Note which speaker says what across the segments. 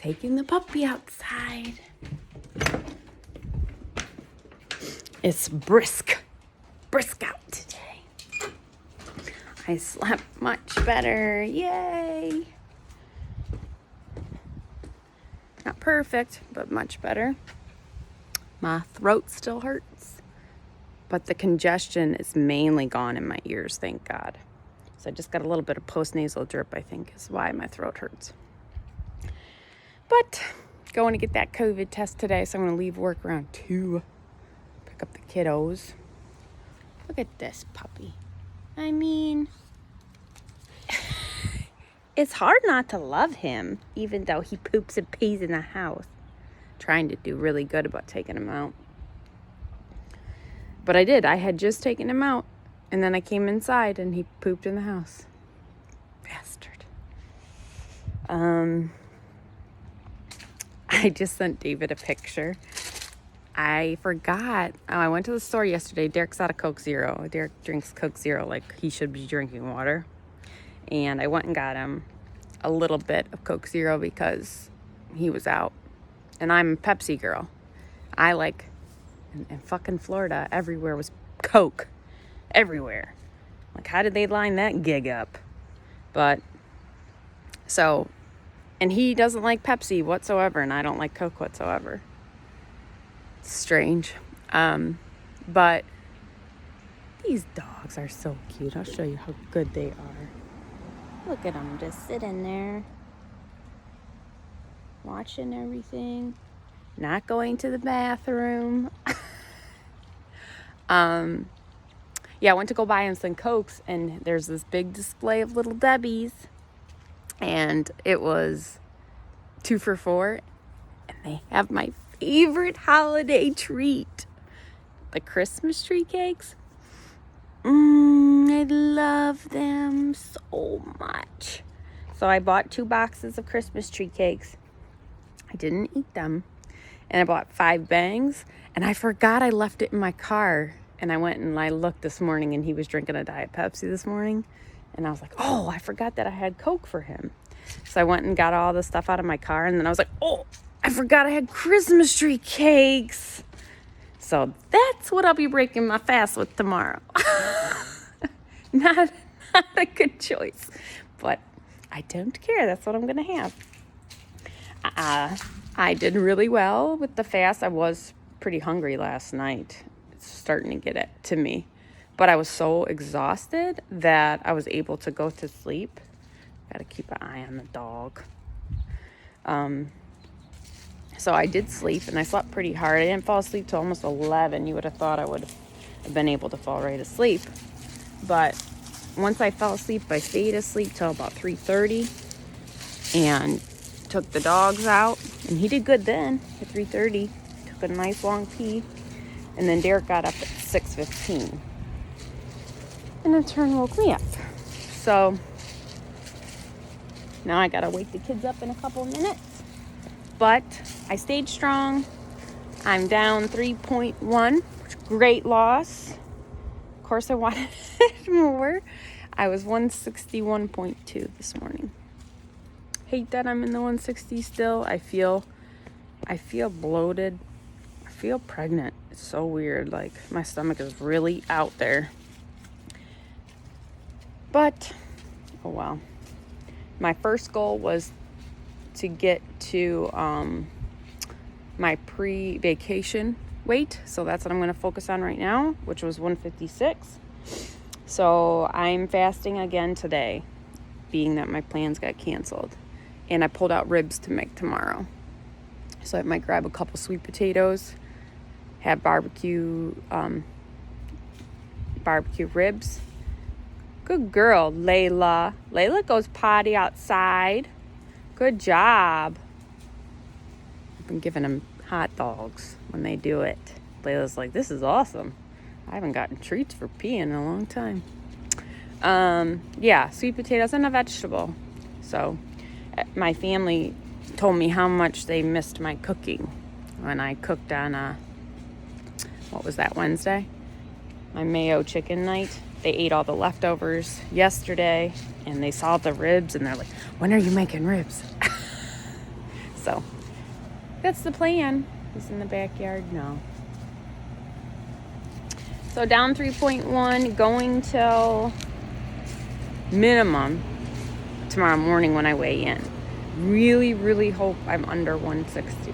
Speaker 1: taking the puppy outside. It's brisk out today. I slept much better. Yay! Not perfect, but much better. My throat still hurts, but the congestion is mainly gone in my ears, thank God. So I just got a little bit of postnasal drip, I think, is why my throat hurts. But going to get that COVID test today, so I'm going to leave work around 2. Pick up the kiddos. Look at this puppy. I mean, it's hard not to love him, even though he poops and pees in the house. Trying to do really good about taking him out. But I did. I had just taken him out, and then I came inside, and he pooped in the house. Bastard. I just sent David a picture. I forgot. I went to the store yesterday. Derek's out of Coke Zero. Derek drinks Coke Zero like he should be drinking water. And I went and got him a little bit of Coke Zero because he was out. And I'm a Pepsi girl. I like, in fucking Florida, everywhere was Coke. Everywhere. Like, how did they line that gig up? But, so, and he doesn't like Pepsi whatsoever, and I don't like Coke whatsoever. It's strange. But these dogs are so cute. I'll show you how good they are. Look at them just sitting there. Watching everything. Not going to the bathroom. Yeah, I went to go buy him some Cokes, and there's this big display of Little Debbie's. And it was 2 for $4. And they have my favorite holiday treat. The Christmas tree cakes. I love them so much. So I bought 2 boxes of Christmas tree cakes. I didn't eat them. And I bought 5 bangs. And I forgot I left it in my car. And I went and I looked this morning, and he was drinking a Diet Pepsi this morning. And I was like, oh, I forgot that I had Coke for him. So I went and got all the stuff out of my car. And then I was like, oh, I forgot I had Christmas tree cakes. So that's what I'll be breaking my fast with tomorrow. Not a good choice. But I don't care. That's what I'm going to have. I did really well with the fast. I was pretty hungry last night. It's starting to get it to me. But I was so exhausted that I was able to go to sleep. Got to keep an eye on the dog. So I did sleep, and I slept pretty hard. I didn't fall asleep till almost 11. You would have thought I would have been able to fall right asleep. But once I fell asleep, I stayed asleep till about 3:30 and took the dogs out. And he did good then at 3:30. Took a nice long pee. And then Derek got up at 6:15. And in turn woke me up. So now I gotta wake the kids up in a couple minutes. But I stayed strong. I'm down 3.1. Great loss. Of course I wanted more. I was 161.2 this morning. Hate that I'm in the 160 still. I feel bloated. I feel pregnant. It's so weird. Like, my stomach is really out there. But, oh well. My first goal was to get to my pre-vacation weight. So that's what I'm going to focus on right now, which was 156. So I'm fasting again today, being that my plans got canceled. And I pulled out ribs to make tomorrow. So I might grab a couple sweet potatoes, have barbecue ribs. Good girl, Layla. Layla goes potty outside. Good job. I've been giving them hot dogs when they do it. Layla's like, this is awesome. I haven't gotten treats for peeing in a long time. Yeah, sweet potatoes and a vegetable. So my family told me how much they missed my cooking when I cooked on what was that, Wednesday? My mayo chicken night. They ate all the leftovers yesterday, and they saw the ribs, and they're like, when are you making ribs? So that's the plan. He's in the backyard now. So down 3.1, going till minimum tomorrow morning when I weigh in. Really, really hope I'm under 160.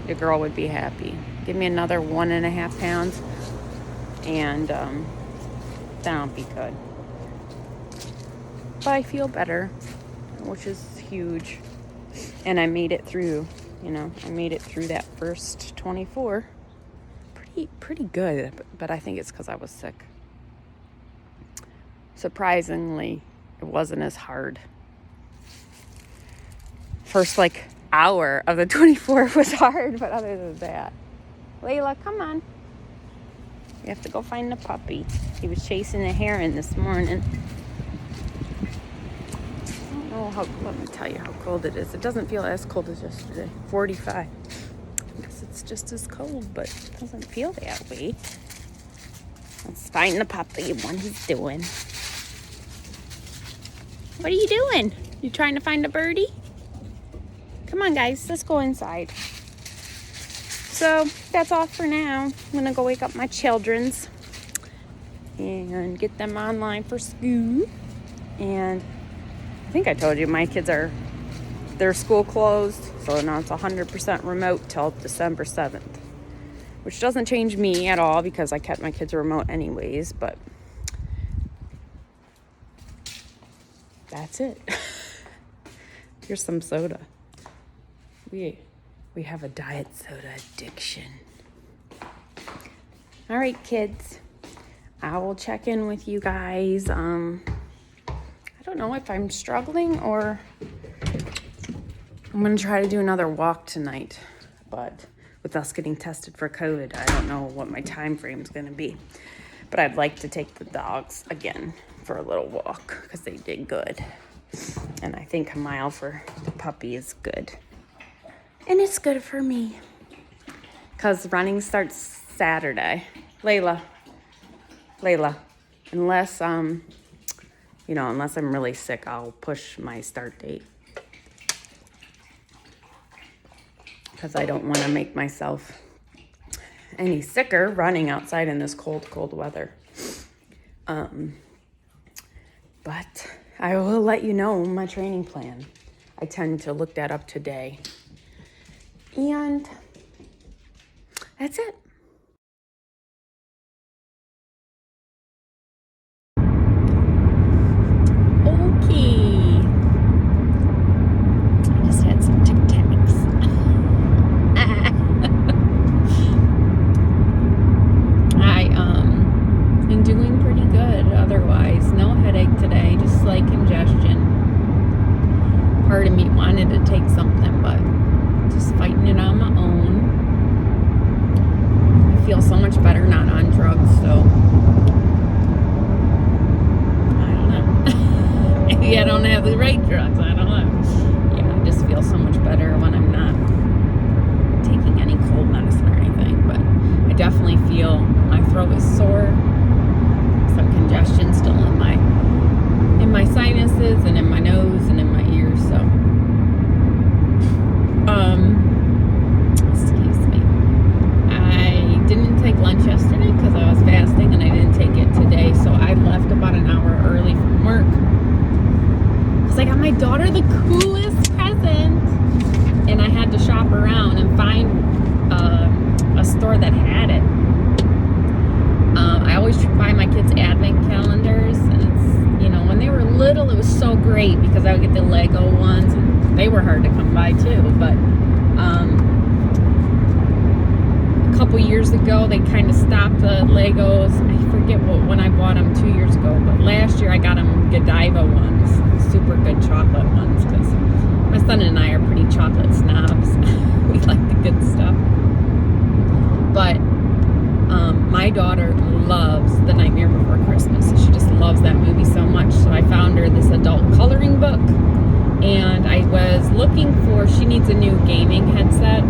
Speaker 1: Your girl would be happy. Give me another 1.5 pounds and then I'll be good. But I feel better, which is huge. And I made it through, I made it through that first 24. Pretty good, but I think it's because I was sick. Surprisingly, it wasn't as hard. First, hour of the 24 was hard, but other than that. Layla, come on. We have to go find the puppy. He was chasing a heron this morning. I don't know let me tell you how cold it is. It doesn't feel as cold as yesterday. 45. I guess it's just as cold, but it doesn't feel that way. Let's find the puppy. What he's doing. What are you doing? You trying to find a birdie? Come on, guys. Let's go inside. So that's all for now. I'm going to go wake up my children's and get them online for school. And I think I told you my kids their school closed. So now it's 100% remote till December 7th. Which doesn't change me at all because I kept my kids remote anyways. But that's it. Here's some soda. We have a diet soda addiction. All right, kids. I will check in with you guys. I don't know if I'm struggling or I'm going to try to do another walk tonight. But with us getting tested for COVID, I don't know what my time frame is going to be. But I'd like to take the dogs again for a little walk because they did good. And I think a mile for the puppy is good. And it's good for me. Because running starts Saturday. Layla. Unless, unless I'm really sick, I'll push my start date. Because I don't want to make myself any sicker running outside in this cold weather. But I will let you know my training plan. I tend to look that up today. And that's it. Okay. I just had some Tic Tacs. I am doing pretty good otherwise. No headache today, just slight congestion. Part of me wanted to take something, but just fighting it on my own. I feel so much better not on drugs, so I don't know. Maybe I don't have the right drugs, I don't know. Yeah, I just feel so much better when I'm not taking any cold medicine or anything, but I definitely feel my throat is sore, some congestion still in my sinuses and in my nose and in my ears, so excuse me. I didn't take lunch yesterday because I was fasting and I didn't take it today. So I left about an hour early from work. Because I got my daughter the coolest present. And I had to shop around and find a store that had it. I always buy my kids advent calendars. And it's, when they were little, it was so great because I would get the Lego ones. And they were hard to come by too, but a couple years ago they kind of stopped the Legos. I forget when I bought them 2 years ago, but last year I got them Godiva ones, super good chocolate ones, because my son and I are pretty chocolate snobs. We like the good stuff. But my daughter loves The Nightmare Before Christmas. She just loves that movie so much. So I found her this adult coloring book. And I was looking she needs a new gaming headset.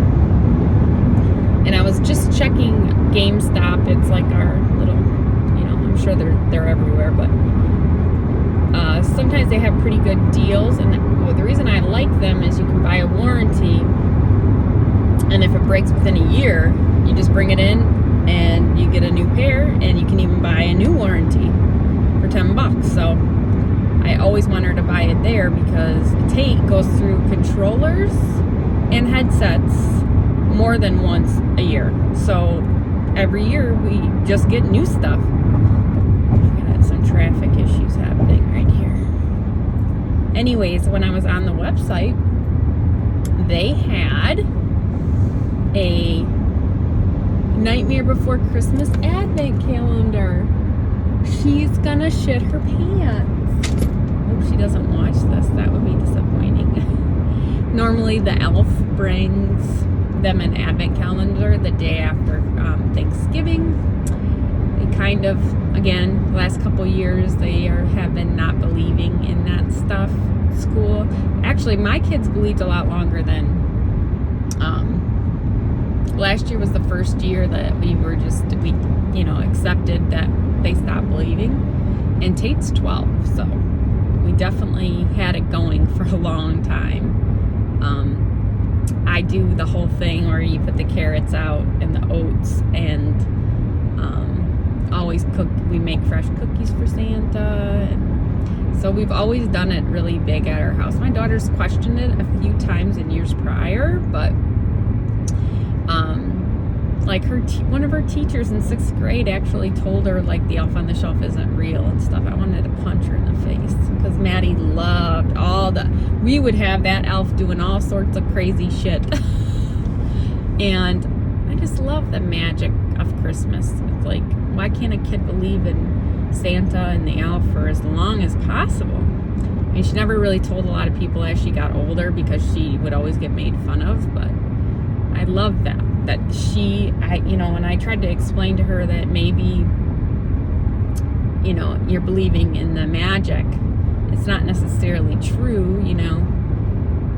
Speaker 1: And I was just checking GameStop. It's like our little, I'm sure they're everywhere, but sometimes they have pretty good deals. And the reason I like them is you can buy a warranty, and if it breaks within a year, you just bring it in and you get a new pair, and you can even buy a new warranty for $10. So I always want her to buy it there because Tate goes through controllers and headsets more than once a year. So every year we just get new stuff. We got some traffic issues happening right here. Anyways, when I was on the website, they had a Nightmare Before Christmas advent calendar. She's gonna shit her pants. Hope she doesn't watch this. That would be disappointing. Normally the elf brings them an advent calendar the day after Thanksgiving. They kind of, again, the last couple years have been not believing in that stuff. School. Actually, my kids believed a lot longer than last year was the first year that we accepted that they stopped believing. And Tate's 12, so we definitely had it going for a long time. I do the whole thing where you put the carrots out and the oats, and always cook. We make fresh cookies for Santa, and so we've always done it really big at our house. My daughter's questioned it a few times in years prior, but like one of her teachers in 6th grade actually told her like the elf on the shelf isn't real and stuff. I wanted to punch her in the face because Maddie loved we would have that elf doing all sorts of crazy shit. And I just love the magic of Christmas. It's like, why can't a kid believe in Santa and the elf for as long as possible? I mean, she never really told a lot of people as she got older because she would always get made fun of, but I love that when I tried to explain to her that maybe, you're believing in the magic, it's not necessarily true,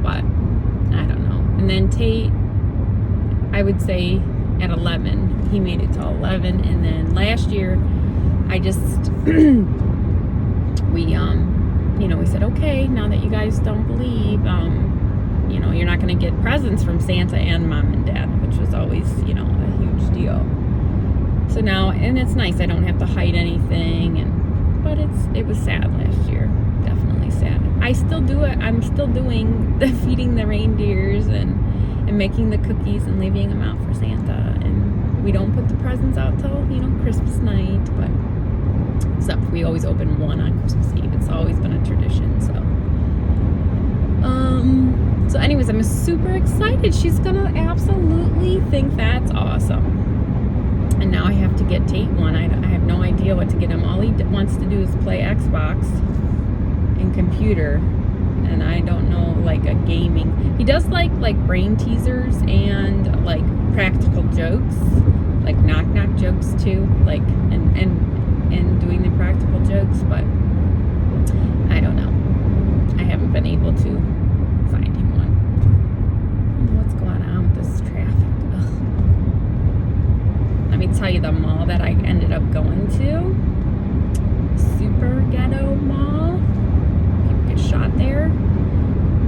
Speaker 1: but I don't know. And then Tate, I would say at 11, he made it to 11, and then last year, we said, okay, now that you guys don't believe, you're not going to get presents from Santa and Mom and Dad, which was always, a huge deal. So now, and it's nice, I don't have to hide anything, but it was sad last year, definitely sad. I still do it. I'm still doing the feeding the reindeers and making the cookies and leaving them out for Santa, and we don't put the presents out till, Christmas night, but except we always open one on Christmas Eve. It's always been a tradition, so. So anyways, I'm super excited. She's gonna absolutely think that's awesome. And now I have to get Tate one. I have no idea what to get him. All he wants to do is play Xbox and computer. And I don't know, like a gaming. He does like brain teasers and like practical jokes, like knock jokes too, like and doing the practical jokes, but I don't know. I haven't been able to find him one. I don't know what's going on with this traffic. Ugh. Let me tell you the mall that I ended up going to. Super Ghetto Mall. People get shot there.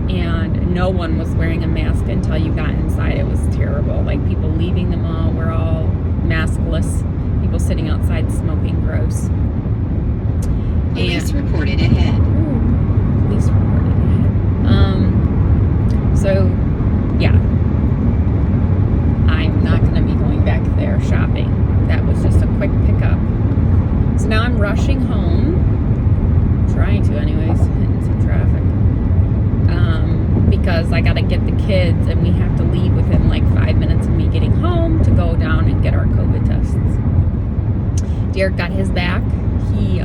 Speaker 1: And no one was wearing a mask until you got inside. It was terrible. Like people leaving the mall were all maskless. People sitting outside smoking, gross.
Speaker 2: Police reported ahead.
Speaker 1: Police reported ahead. So, yeah. I'm not going to be going back there shopping. That was just a quick pickup. So now I'm rushing home. Trying to anyways. Hitting some traffic. Because I got to get the kids and we have to leave within like 5 minutes of me getting home to go down and get our COVID tests. Derek got his back. He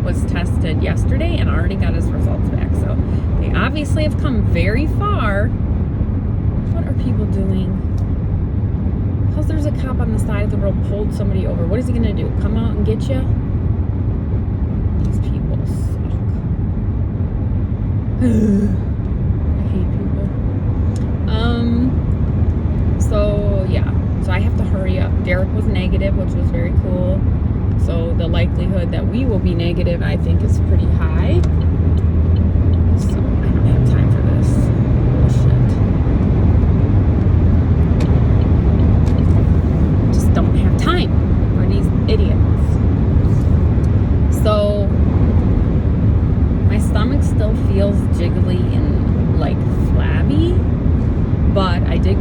Speaker 1: was tested yesterday and already got his results back. So they obviously have come very far. What are people doing? Because there's a cop on the side of the road pulled somebody over. What is he going to do? Come out and get you? These people suck. I hate people. So yeah. So I have to hurry up. Derek was negative, which was very cool. So the likelihood that we will be negative, I think, is pretty high. So I don't have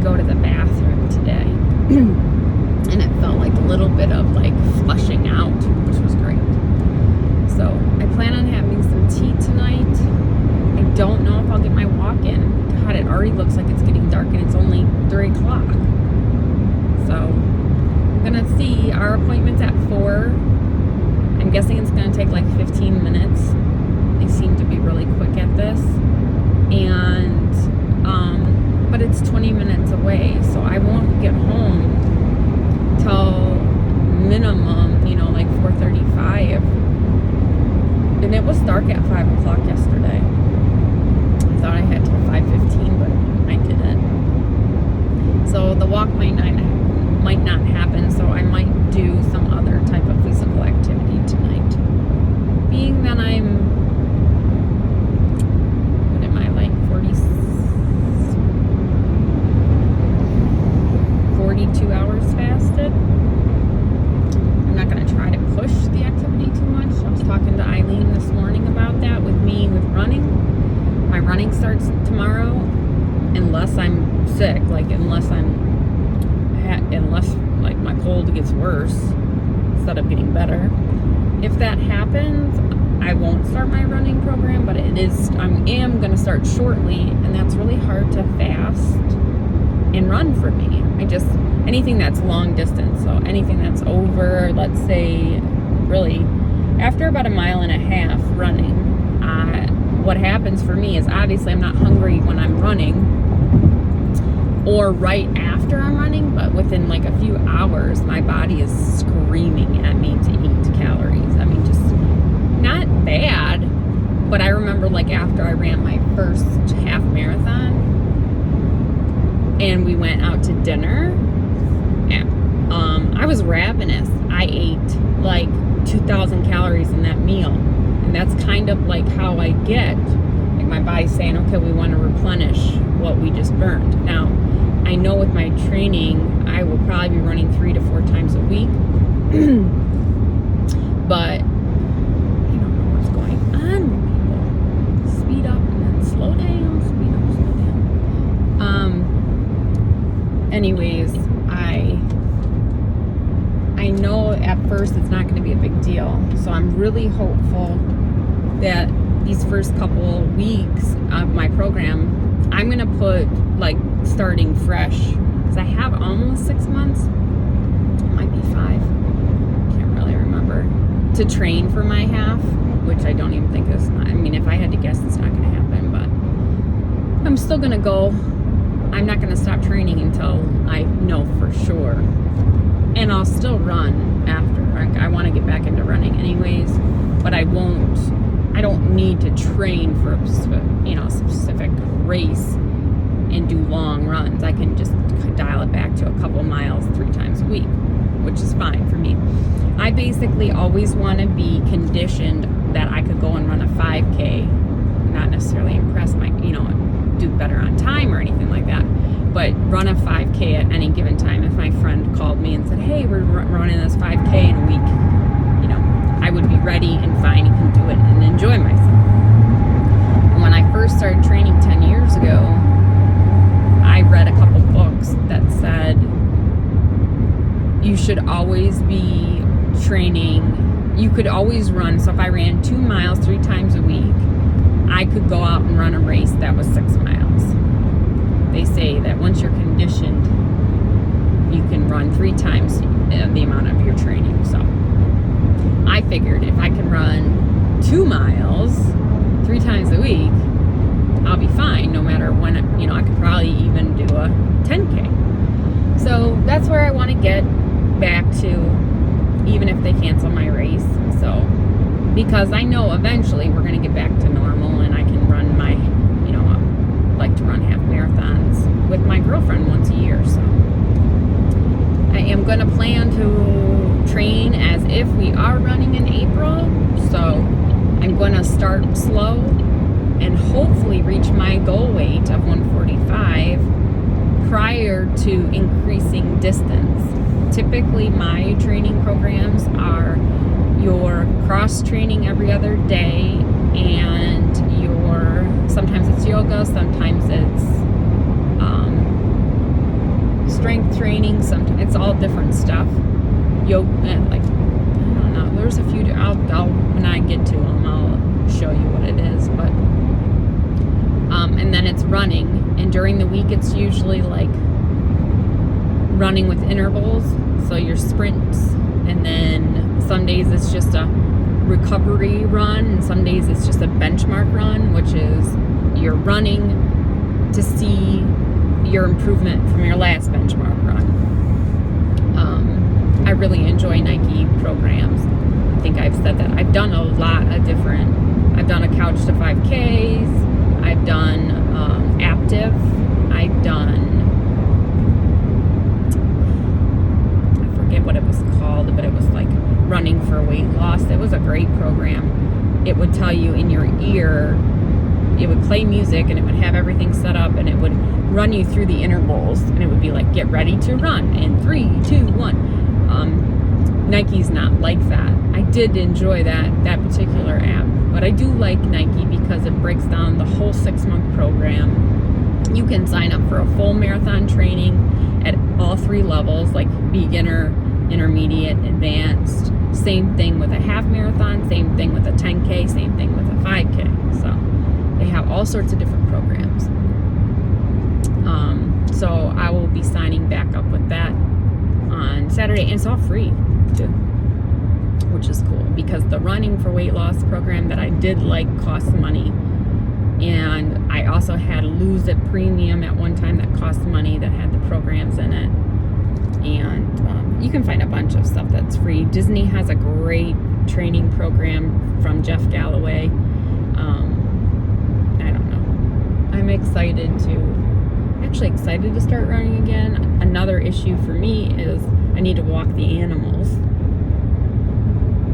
Speaker 1: go to the bathroom today. And it felt like a little bit of like flushing out, which was great. So I plan on having some tea tonight. I don't know if I'll get my walk in. God, it already looks like it's getting dark and it's only 3 o'clock. So I'm gonna see. Our appointment's at 4. I'm guessing it's gonna take like 15 minutes. They seem to be really quick at this. And but it's 20 minutes away, so I won't get home till minimum, like 4:35. And it was dark at 5 o'clock yesterday. I thought I had till 5:15, but I didn't. So the walk might not happen, so I might do some other type of physical activity tonight. Being that I'm, what am I, like 42 hours fasted? I'm not going to try to push the activity too much. I was talking to Eileen this morning about that with running. My running starts tomorrow unless I'm sick, unless like my cold gets worse instead of getting better. If that happens, I won't start my running program, but I am going to start shortly, and that's really hard to fast and run for me. Anything that's long distance, so anything that's over, let's say, really, after about 1.5 miles running, what happens for me is obviously I'm not hungry when I'm running or right after I'm running, but within like a few hours, my body is screaming at me to eat calories. Just not bad, but I remember like after I ran my first half marathon and we went out to dinner, I was ravenous. I ate like 2,000 calories in that meal. And that's kind of like how I get, like my body's saying, okay, we want to replenish what we just burned. Now, I know with my training, I will probably be running 3 to 4 times a week. But I don't know what's going on with people. Speed up and then slow down, speed up, slow down. Anyways, I know at first it's not going to be a big deal. So I'm really hopeful that these first couple weeks of my program, I'm going to put like starting fresh, because I have almost 6 months, it might be 5, can't really remember, to train for my half, which I don't even think is, if I had to guess, it's not going to happen, but I'm still going to go. I'm not going to stop training until I know for sure. And I'll still run after. I want to get back into running anyways, but I don't need to train for a specific race and do long runs. I can just dial it back to a couple miles 3 times a week, which is fine for me. I basically always want to be conditioned that I could go and run a 5K, not necessarily impress do better on time or anything like that, but run a 5K at any given time. If my friend called me and said, hey, we're running this 5K in a week, I would be ready and fine and can do it and enjoy myself. And when I first started training 10 years ago, I read a couple books that said you should always be training. You could always run. So if I ran 2 miles 3 times a week, I could go out and run a race that was 6 miles. They say that once you're conditioned, you can run 3 times the amount of your training. So I figured if I can run 2 miles 3 times a week, I'll be fine no matter when, I could probably even do a 10K. So that's where I want to get back to, even if they cancel my race. So, because I know eventually we're going to get back to normal and I can run my, I like to run half marathons with my girlfriend once a year. So I am going to plan to train as if we are running in April. So I'm going to start slow and hopefully reach my goal weight of 145 prior to increasing distance. Typically my training programs are your cross training every other day and sometimes it's yoga, sometimes it's strength training. Sometimes it's all different stuff. Yoga, like, I don't know. There's a few. I'll when I get to them, I'll show you what it is. But and then it's running. And during the week, it's usually like running with intervals. So your sprints, and then some days it's just a recovery run, and some days it's just a benchmark run, which is you're running to see your improvement from your last benchmark run. I really enjoy Nike programs. I think I've said that. I've done a lot of different. I've done a couch to 5Ks. I've done Active. I've done, I forget what it was called, but it was like running for weight loss. It was a great program. It would tell you in your ear, it would play music, and it would have everything set up, and it would run you through the intervals, and it would be like, get ready to run in 3, 2, 1. Nike's not like that. I did enjoy that particular app, but I do like Nike because it breaks down the whole 6-month program. You can sign up for a full marathon training at all 3 levels, like beginner, intermediate, advanced. Same thing with a half marathon, same thing with a 10K, same thing with a 5K. So they have all sorts of different programs. So I will be signing back up with that on Saturday, and it's all free too, which is cool, because the running for weight loss program that I did like cost money, and I also had Lose It Premium at one time that cost money, that had the programs in it. And you can find a bunch of stuff that's free. Disney has a great training program from Jeff Galloway. I don't know. I'm excited to start running again. Another issue for me is I need to walk the animals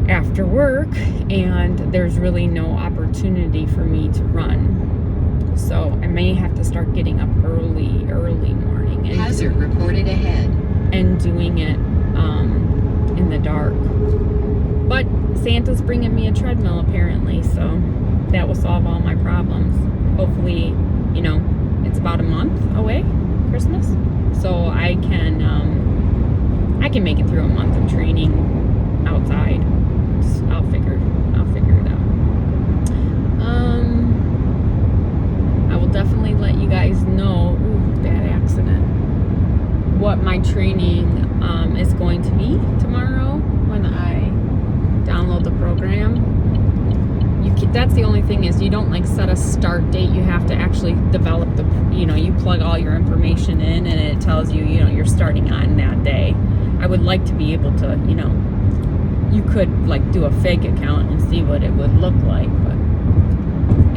Speaker 1: after work, and there's really no opportunity for me to run. So I may have to start getting up early morning. And
Speaker 2: hazard reported ahead.
Speaker 1: And doing it in the dark. But Santa's bringing me a treadmill apparently, so that will solve all my problems. Hopefully, it's about a month away, Christmas, so I can make it through a month of training outside. I'll figure it out. I will definitely let you guys know. Bad accident. What my training is going to be tomorrow when I download the program. That's the only thing, is you don't like set a start date. You have to actually develop you plug all your information in, and it tells you, you're starting on that day. I would like to be able to, you could like do a fake account and see what it would look like,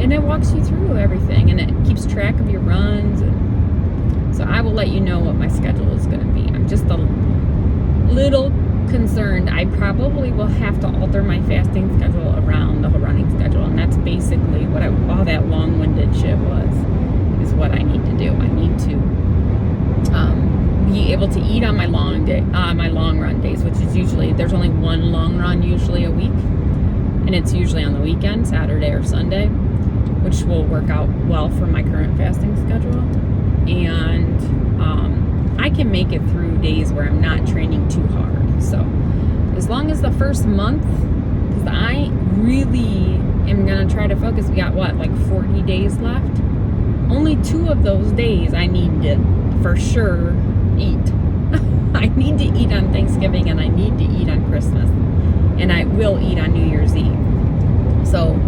Speaker 1: and it walks you through everything, and it keeps track of your runs. And so I will let you know what my schedule is going to be. I'm just a little concerned. I probably will have to alter my fasting schedule around the running schedule, and that's basically what all that long-winded shit is what I need to do. I need to be able to eat on my long run days, which is usually, there's only one long run usually a week, and it's usually on the weekend, Saturday or Sunday, which will work out well for my current fasting schedule. And I can make it through days where I'm not training too hard. So as long as the first month, because I really am going to try to focus. We got 40 days left. Only 2 of those days I need to for sure eat. I need to eat on Thanksgiving, and I need to eat on Christmas, and I will eat on New Year's Eve. So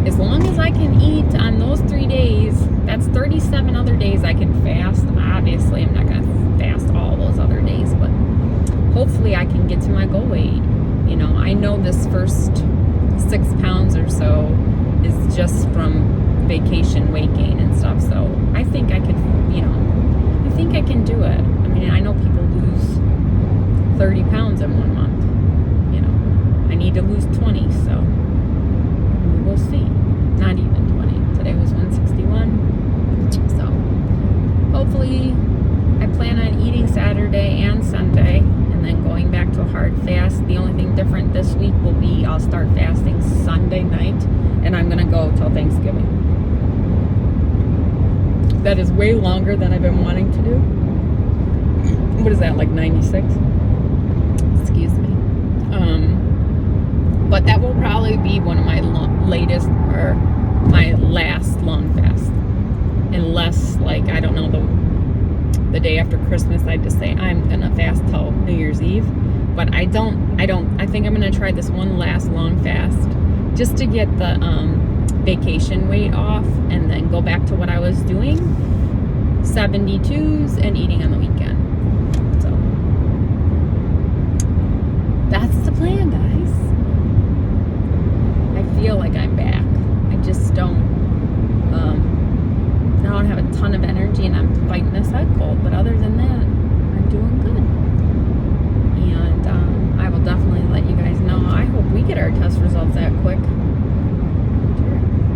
Speaker 1: as long as I can eat on those 3 days, that's 37 other days I can fast. Obviously, I'm not going to fast all those other days, but hopefully I can get to my goal weight. I know this first 6 pounds or so is just from vacation weight gain and stuff. So I think I could, I think I can do it. I mean, I know people lose 30 pounds in 1 month. I need to lose 20, so we'll see. Not even 20. Today was 161. So hopefully I plan on eating Saturday and Sunday, and then going back to a hard fast. The only thing different this week will be I'll start fasting Sunday night, and I'm going to go till Thanksgiving. That is way longer than I've been wanting to do. what is that, like 96? Excuse me. But that will probably be one of my latest or my last long fast, unless, like, I don't know, the day after Christmas I just say I'm gonna fast till New Year's Eve. But I think I'm gonna try this one last long fast just to get the vacation weight off, and then go back to what I was doing, 72s and eating on the weekend. So that's the plan, guys. I feel like I'm back. I just don't have a ton of energy, and I'm fighting this head cold, but other than that, I'm doing good. And I will definitely let you guys know. I hope we get our test results that quick.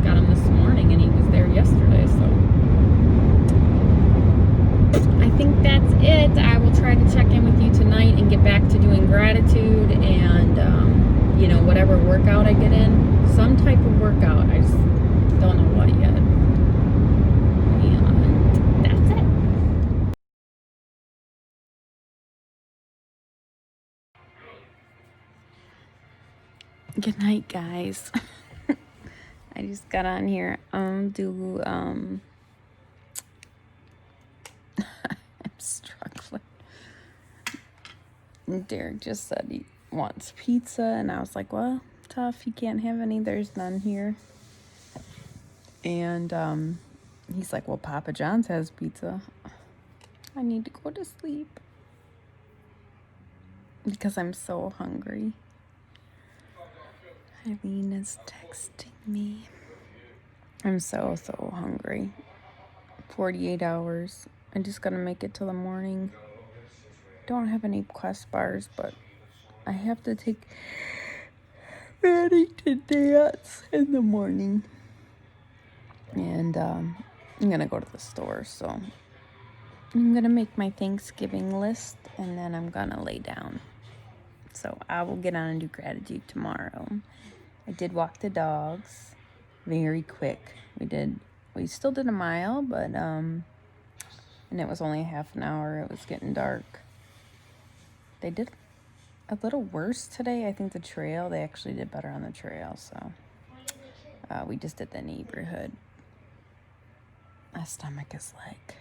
Speaker 1: Got him this morning, and he was there yesterday, so I think that's it. I will try to check in with you tonight and get back to doing gratitude and whatever workout I get in, some type of workout. I just don't know what yet. And that's it. Good night, guys. I just got on here. I'm struggling. Derek just said he wants pizza, and I was like, well, tough, you can't have any, there's none here. And he's like, well, Papa John's has pizza. I need to go to sleep because I'm so hungry. Eileen is texting me. I'm so hungry. 48 hours. I just gotta make it till the morning. Don't have any Quest bars, but I have to take Maddie to dance in the morning. And I'm gonna go to the store, so I'm gonna make my Thanksgiving list, and then I'm gonna lay down. So I will get on and do gratitude tomorrow. I did walk the dogs very quick. We still did a mile, but and it was only half an hour. It was getting dark. They did a little worse today. I think they actually did better on the trail, so we just did the neighborhood. My stomach is like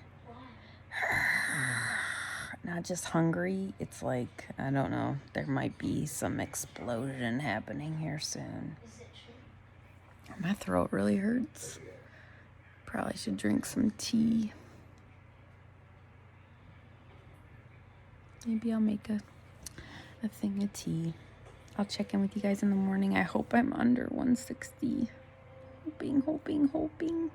Speaker 1: not just hungry, it's like, I don't know, there might be some explosion happening here soon. My throat really hurts. Probably should drink some tea. Maybe I'll make a thing of tea. I'll check in with you guys in the morning. I hope I'm under 160. Hoping.